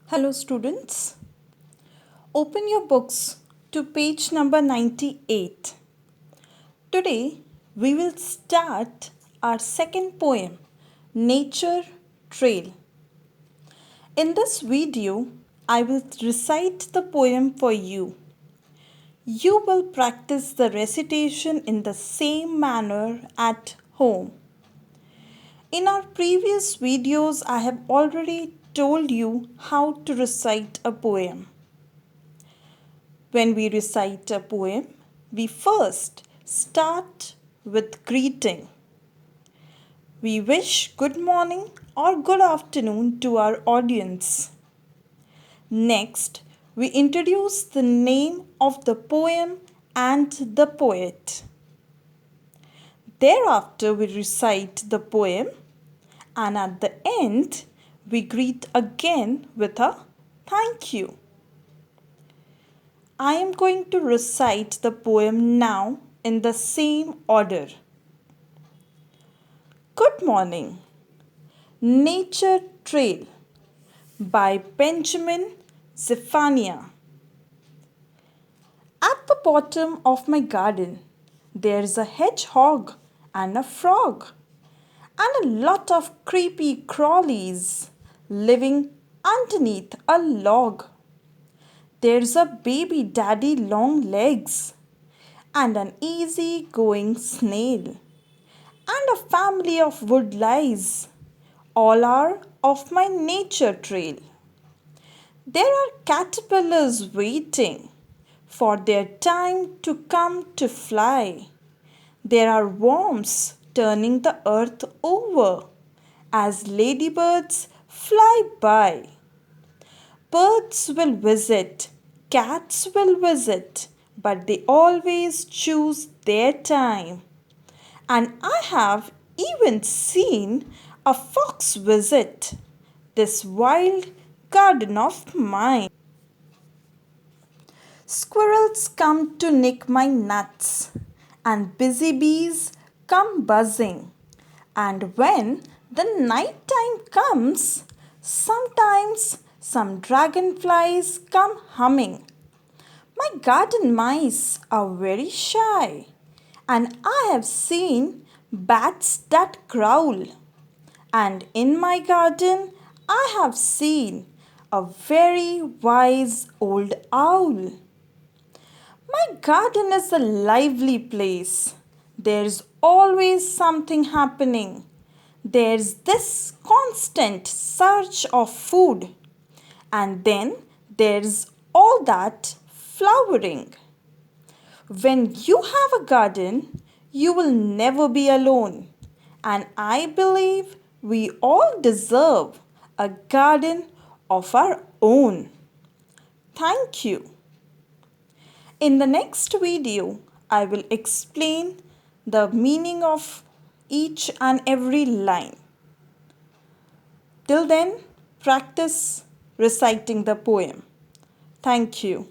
Hello students, open your books to page number 98. Today we will start our second poem, Nature Trail. In this video, I will recite the poem for you. You will practice the recitation in the same manner at home. In our previous videos, I have already told you how to recite a poem. When we recite a poem, we first start with greeting. We wish good morning or good afternoon to our audience. Next, we introduce the name of the poem and the poet. Thereafter, we recite the poem, and at the end, we greet again with a thank you. I am going to recite the poem now in the same order. Good morning. Nature Trail by Benjamin Zephaniah. At the bottom of my garden, there's a hedgehog and a frog and a lot of creepy crawlies living underneath a log. There's a baby daddy long legs and an easy-going snail and a family of wood lice. All are of my nature trail. There are caterpillars waiting for their time to come to fly. There are worms turning the earth over as ladybirds fly by. Birds will visit, cats will visit, but they always choose their time. And I have even seen a fox visit this wild garden of mine. Squirrels come to nick my nuts, and busy bees come buzzing. And when the night time comes, sometimes some dragonflies come humming. My garden mice are very shy, and I have seen bats that growl. And in my garden, I have seen a very wise old owl. My garden is a lively place. There's always something happening. There's this constant search of food. And then there's all that flowering. When you have a garden, you will never be alone. And I believe we all deserve a garden of our own. Thank you. In the next video, I will explain the meaning of each and every line. Till then, practice reciting the poem. Thank you.